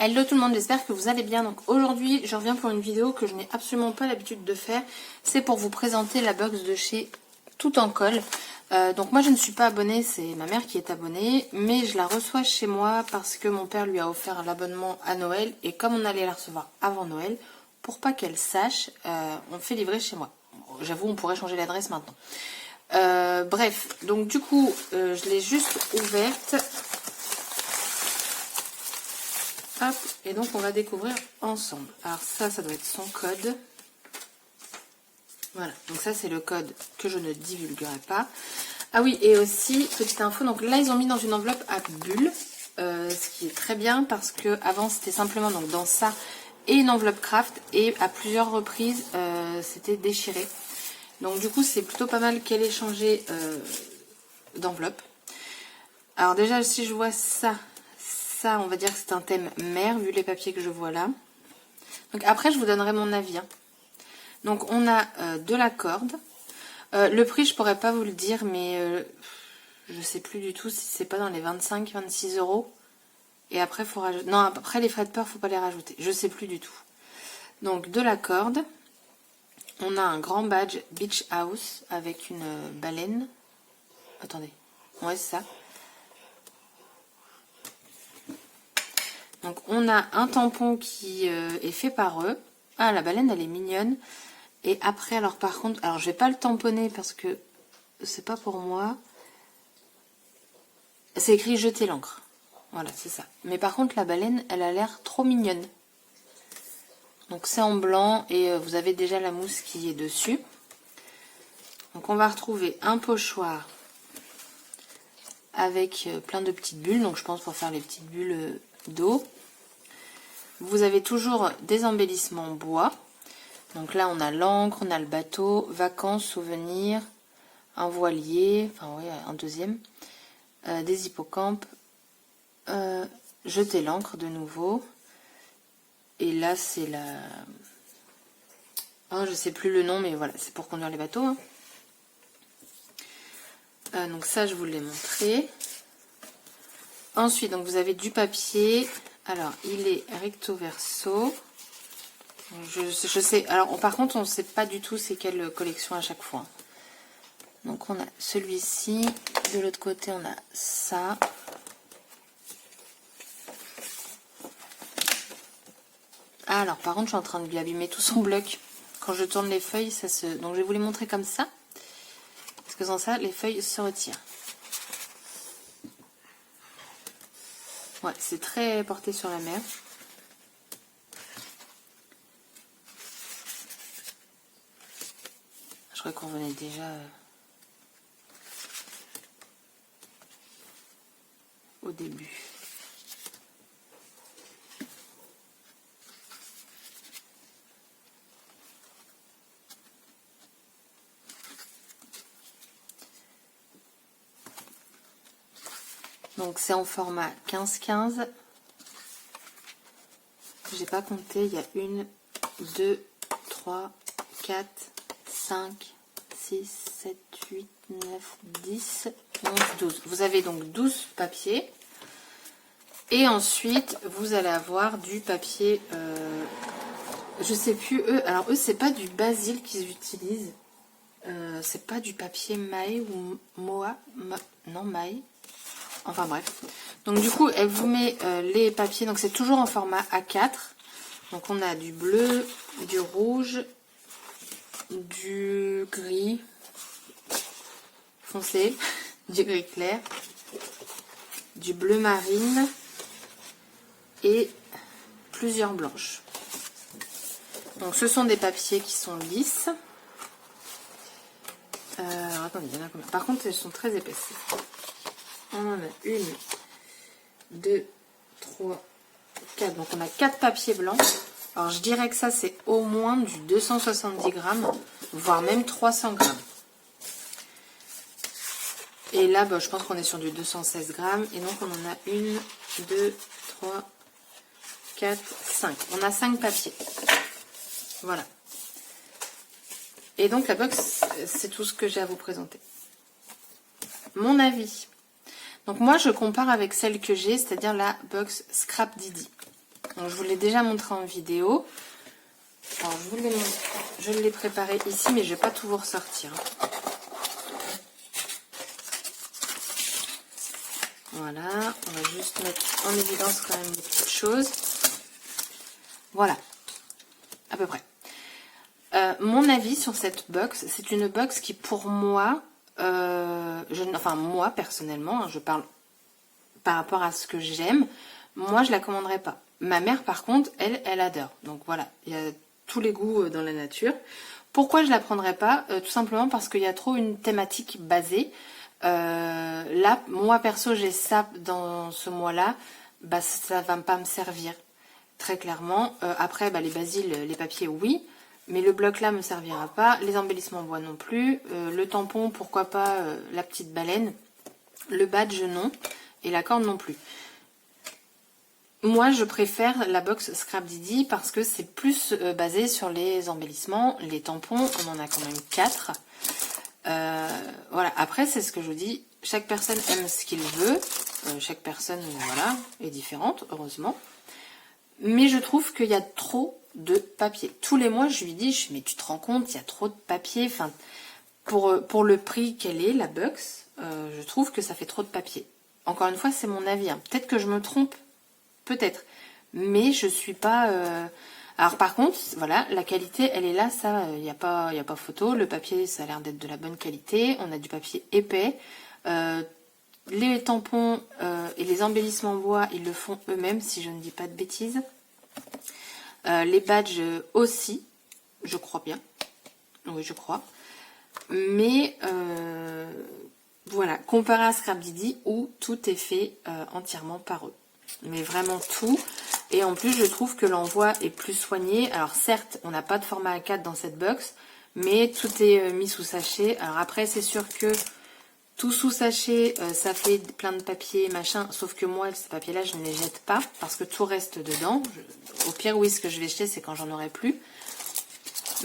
Hello tout le monde, j'espère que vous allez bien. Donc aujourd'hui, je reviens pour une vidéo que je n'ai absolument pas l'habitude de faire. C'est pour vous présenter la box de chez Tout en Colle. Donc moi je ne suis pas abonnée, c'est ma mère qui est abonnée, mais je la reçois chez moi parce que mon père lui a offert l'abonnement à Noël. Et comme on allait la recevoir avant Noël, pour pas qu'elle sache, on fait livrer chez moi. J'avoue, on pourrait changer l'adresse maintenant. Bref, donc du coup, je l'ai juste ouverte. Hop, et donc on va découvrir ensemble. Alors ça doit être son code. Voilà, donc ça c'est le code que je ne divulguerai pas. Ah oui, et aussi, petite info, donc là ils ont mis dans une enveloppe à bulles, ce qui est très bien parce que avant c'était simplement donc dans ça et une enveloppe craft, et à plusieurs reprises c'était déchiré. Donc du coup c'est plutôt pas mal qu'elle ait changé d'enveloppe. Alors déjà si je vois ça, on va dire que c'est un thème mer, vu les papiers que je vois là. Donc après, je vous donnerai mon avis. Hein. Donc on a de la corde. Le prix, je pourrais pas vous le dire, mais je sais plus du tout si c'est pas dans les 25-26 €. Et après, faut rajouter. Non, après les frais de port, faut pas les rajouter. Je sais plus du tout. Donc de la corde. On a un grand badge Beach House avec une baleine. Attendez. Ouais, c'est ça. Donc on a un tampon qui est fait par eux. Ah, la baleine elle est mignonne. Et après, alors par contre, alors je vais pas le tamponner parce que c'est pas pour moi. C'est écrit jeter l'encre. Voilà, c'est ça. Mais par contre la baleine elle a l'air trop mignonne. Donc c'est en blanc et vous avez déjà la mousse qui est dessus. Donc on va retrouver un pochoir avec plein de petites bulles. Donc je pense pour faire les petites bulles d'eau. Vous avez toujours des embellissements en bois. Donc là, on a l'encre, on a le bateau, vacances, souvenirs, un voilier, enfin oui, un deuxième, des hippocampes, jeter l'encre de nouveau. Et là, c'est la... Oh, je sais plus le nom, mais voilà, c'est pour conduire les bateaux. Hein. Donc ça, je vous l'ai montré. Ensuite, donc vous avez du papier. Alors, il est recto verso. Je sais. Alors, par contre, on ne sait pas du tout c'est quelle collection à chaque fois. Donc, on a celui-ci. De l'autre côté, on a ça. Ah, alors, par contre, je suis en train de lui abîmer tout son bloc. Quand je tourne les feuilles, ça se... Donc, je vais vous les montrer comme ça. Parce que sans ça, les feuilles se retirent. Ouais, c'est très porté sur la mer. Je crois qu'on venait déjà au début. Donc c'est en format 15-15. J'ai pas compté, il y a 1, 2, 3, 4, 5, 6, 7, 8, 9, 10, 11, 12. Vous avez donc 12 papiers. Et ensuite, vous allez avoir du papier, je sais plus, eux, alors eux, c'est pas du basil qu'ils utilisent. C'est pas du papier maille ou moa, non maille. Enfin bref. Donc du coup, elle vous met les papiers. Donc c'est toujours en format A4. Donc on a du bleu, du rouge, du gris foncé, du gris clair, du bleu marine et plusieurs blanches. Donc ce sont des papiers qui sont lisses. Alors attendez, il y en a combien? Par contre, elles sont très épaisses. On en a 1, 2, 3, 4. Donc on a 4 papiers blancs. Alors je dirais que ça c'est au moins du 270 grammes, voire même 300 grammes. Et là, je pense qu'on est sur du 216 grammes. Et donc on en a 1, 2, 3, 4, 5. On a 5 papiers. Voilà. Et donc la box, c'est tout ce que j'ai à vous présenter. Mon avis. Donc moi je compare avec celle que j'ai, c'est-à-dire la box Scrap Didi. Donc, je vous l'ai déjà montré en vidéo. Alors, je l'ai préparé ici, mais je ne vais pas tout vous ressortir. Voilà, on va juste mettre en évidence quand même des petites choses. Voilà, à peu près. Mon avis sur cette box, c'est une box qui pour moi, enfin moi personnellement, hein, je parle par rapport à ce que j'aime, moi je la commanderais pas. Ma mère par contre, elle adore. Donc voilà, il y a tous les goûts dans la nature. Pourquoi je la prendrais pas? Tout simplement parce qu'il y a trop une thématique basée. Là, moi perso, j'ai ça dans ce mois-là, bah ça va pas me servir très clairement. Après, bah, les basiles, les papiers, oui, mais le bloc là me servira pas. Les embellissements en bois non plus. Le tampon, pourquoi pas la petite baleine. Le badge non, et la corde non plus. Moi, je préfère la box Scrap Didi parce que c'est plus basé sur les embellissements, les tampons. On en a quand même 4. Voilà, après c'est ce que je vous dis, chaque personne aime ce qu'il veut, chaque personne voilà, est différente, heureusement, mais je trouve qu'il y a trop de papier. Tous les mois je lui dis, mais tu te rends compte, il y a trop de papier, enfin, pour le prix qu'elle est, la box, je trouve que ça fait trop de papier. Encore une fois, c'est mon avis, hein. Peut-être que je me trompe, peut-être, mais je suis pas... Alors par contre, voilà, la qualité, elle est là, ça, il n'y a pas photo. Le papier, ça a l'air d'être de la bonne qualité. On a du papier épais. Les tampons et les embellissements en bois, ils le font eux-mêmes, si je ne dis pas de bêtises. Les badges aussi, je crois bien. Oui, je crois. Mais voilà, comparé à Scrap Didi, où tout est fait entièrement par eux. Mais vraiment tout. Et en plus, je trouve que l'envoi est plus soigné. Alors certes, on n'a pas de format A4 dans cette box, mais tout est mis sous sachet. Alors après, c'est sûr que tout sous sachet, ça fait plein de papiers, machin. Sauf que moi, ces papiers-là, je ne les jette pas parce que tout reste dedans. Au pire, oui, ce que je vais jeter, c'est quand j'en aurai plus.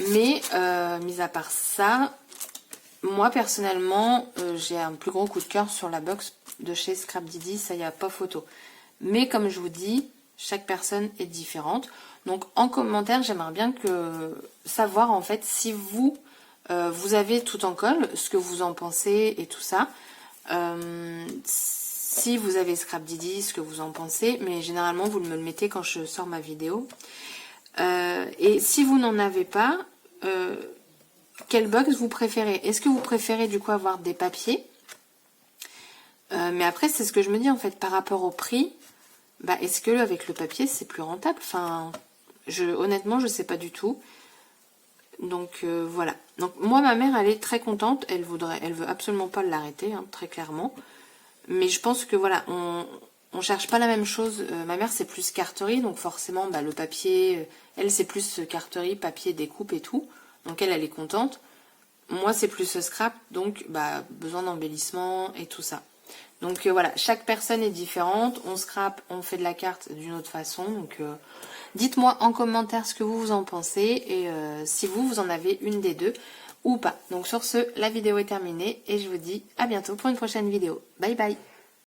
Mais, mis à part ça, moi, personnellement, j'ai un plus gros coup de cœur sur la box de chez Scrap Didi. Ça, il n'y a pas photo. Mais comme je vous dis, chaque personne est différente. Donc en commentaire, j'aimerais bien savoir en fait si vous, vous avez tout en colle, ce que vous en pensez et tout ça. Si vous avez Scrap Didi, ce que vous en pensez. Mais généralement, vous me le mettez quand je sors ma vidéo. Et si vous n'en avez pas, quelle box vous préférez? Est-ce que vous préférez du coup avoir des papiers? Mais après, c'est ce que je me dis en fait par rapport au prix. Bah, est-ce que avec le papier c'est plus rentable? Enfin, honnêtement, je sais pas du tout. Donc voilà. Donc moi, ma mère, elle est très contente. Elle veut absolument pas l'arrêter, hein, très clairement. Mais je pense que voilà, on cherche pas la même chose. Ma mère, c'est plus carterie, donc forcément, bah, le papier, elle, c'est plus carterie, papier, découpe et tout. Donc elle est contente. Moi, c'est plus scrap, donc bah, besoin d'embellissement et tout ça. Donc voilà, chaque personne est différente, on scrape, on fait de la carte d'une autre façon. Donc dites-moi en commentaire ce que vous en pensez et si vous en avez une des deux ou pas. Donc sur ce, la vidéo est terminée et je vous dis à bientôt pour une prochaine vidéo. Bye bye!